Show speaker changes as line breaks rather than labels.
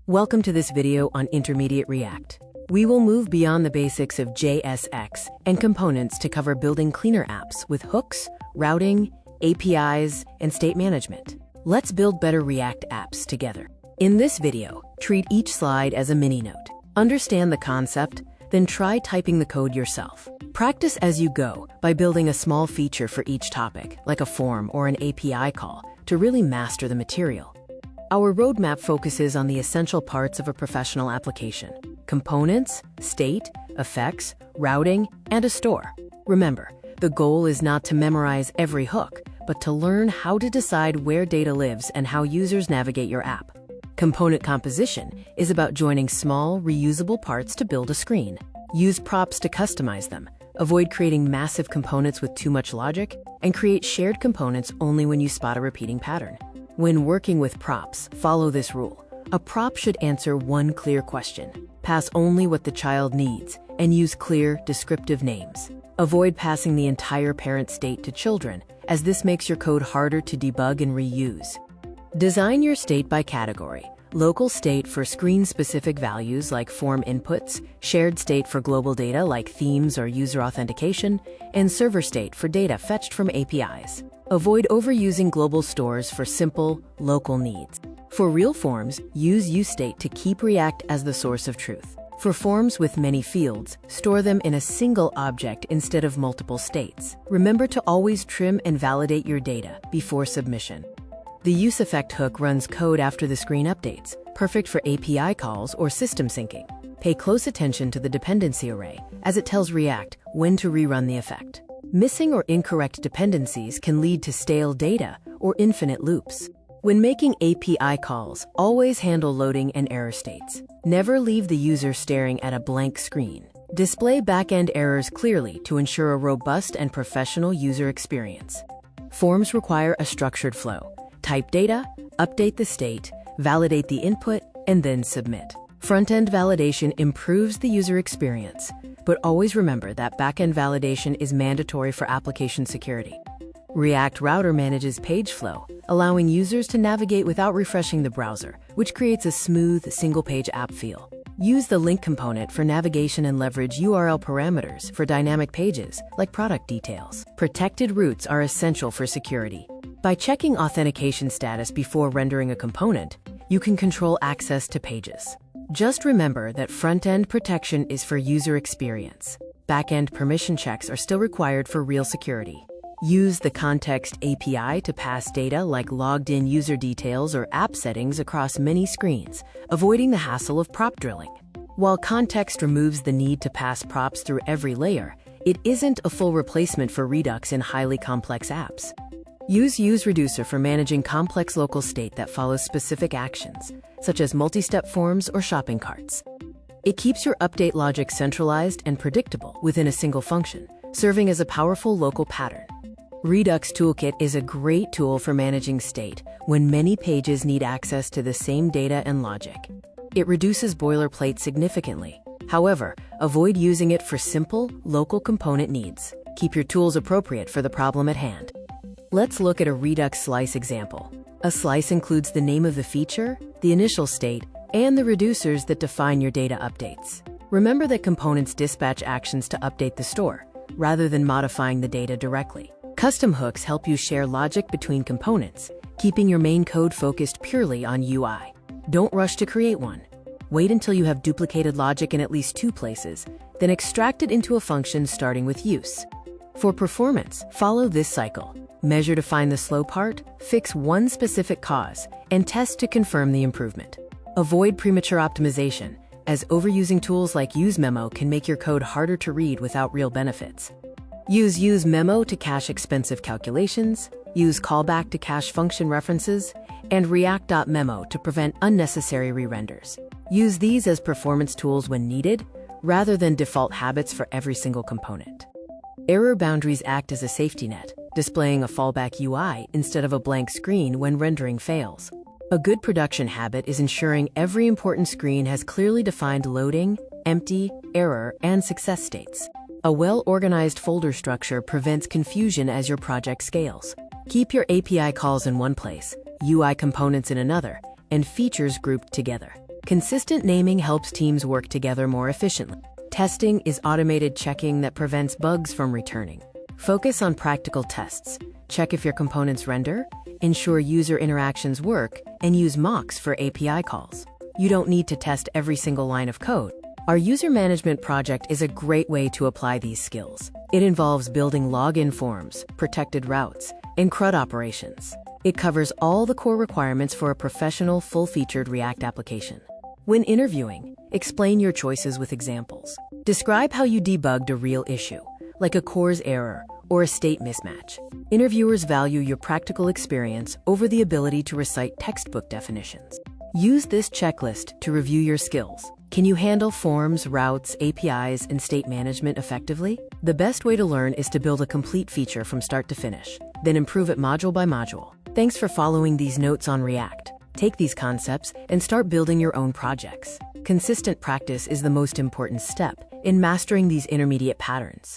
Welcome to this video on Intermediate React. We will move beyond the basics of JSX and components to cover building cleaner apps with hooks, routing, APIs, and state management. Let's build better React apps together. In this video, treat each slide as a mini-note. Understand the concept, then try typing the code yourself. Practice as you go by building a small feature for each topic, like a form or an API call, to really master the material. Our roadmap focuses on the essential parts of a professional application: components, state, effects, routing, and a store. Remember, the goal is not to memorize every hook, but to learn how to decide where data lives and how users navigate your app. Component composition is about joining small, reusable parts to build a screen. Use props to customize them. Avoid creating massive components with too much logic, and create shared components only when you spot a repeating pattern. When working with props, follow this rule. A prop should answer one clear question. Pass only what the child needs, and use clear, descriptive names. Avoid passing the entire parent state to children, as this makes your code harder to debug and reuse. Design your state by category. Local state for screen-specific values like form inputs, shared state for global data like themes or user authentication, and server state for data fetched from APIs. Avoid overusing global stores for simple, local needs. For real forms, use useState to keep React as the source of truth. For forms with many fields, store them in a single object instead of multiple states. Remember to always trim and validate your data before submission. The UseEffect hook runs code after the screen updates, perfect for API calls or system syncing. Pay close attention to the dependency array, as it tells React when to rerun the effect. Missing or incorrect dependencies can lead to stale data or infinite loops. When making API calls, always handle loading and error states. Never leave the user staring at a blank screen. Display backend errors clearly to ensure a robust and professional user experience. Forms require a structured flow. Type data, update the state, validate the input, and then submit. Front-end validation improves the user experience, but always remember that back-end validation is mandatory for application security. React Router manages page flow, allowing users to navigate without refreshing the browser, which creates a smooth, single-page app feel. Use the link component for navigation and leverage URL parameters for dynamic pages, like product details. Protected routes are essential for security. By checking authentication status before rendering a component, you can control access to pages. Just remember that front-end protection is for user experience. Back-end permission checks are still required for real security. Use the Context API to pass data like logged-in user details or app settings across many screens, avoiding the hassle of prop drilling. While Context removes the need to pass props through every layer, it isn't a full replacement for Redux in highly complex apps. Use useReducer for managing complex local state that follows specific actions, such as multi-step forms or shopping carts. It keeps your update logic centralized and predictable within a single function, serving as a powerful local pattern. Redux Toolkit is a great tool for managing state when many pages need access to the same data and logic. It reduces boilerplate significantly. However, avoid using it for simple, local component needs. Keep your tools appropriate for the problem at hand. Let's look at a Redux slice example. A slice includes the name of the feature, the initial state, and the reducers that define your data updates. Remember that components dispatch actions to update the store, rather than modifying the data directly. Custom hooks help you share logic between components, keeping your main code focused purely on UI. Don't rush to create one. Wait until you have duplicated logic in at least two places, then extract it into a function starting with use. For performance, follow this cycle. Measure to find the slow part, fix one specific cause, and test to confirm the improvement. Avoid premature optimization, as overusing tools like UseMemo can make your code harder to read without real benefits. Use UseMemo to cache expensive calculations, use callback to cache function references, and React.memo to prevent unnecessary re-renders. Use these as performance tools when needed, rather than default habits for every single component. Error boundaries act as a safety net, displaying a fallback UI instead of a blank screen when rendering fails. A good production habit is ensuring every important screen has clearly defined loading, empty, error, and success states. A well-organized folder structure prevents confusion as your project scales. Keep your API calls in one place, UI components in another, and features grouped together. Consistent naming helps teams work together more efficiently. Testing is automated checking that prevents bugs from returning. Focus on practical tests. Check if your components render, ensure user interactions work, and use mocks for API calls. You don't need to test every single line of code. Our user management project is a great way to apply these skills. It involves building login forms, protected routes, and CRUD operations. It covers all the core requirements for a professional, full-featured React application. When interviewing, explain your choices with examples. Describe how you debugged a real issue, like a CORS error or a state mismatch. Interviewers value your practical experience over the ability to recite textbook definitions. Use this checklist to review your skills. Can you handle forms, routes, APIs, and state management effectively? The best way to learn is to build a complete feature from start to finish, then improve it module by module. Thanks for following these notes on React. Take these concepts and start building your own projects. Consistent practice is the most important step in mastering these intermediate patterns.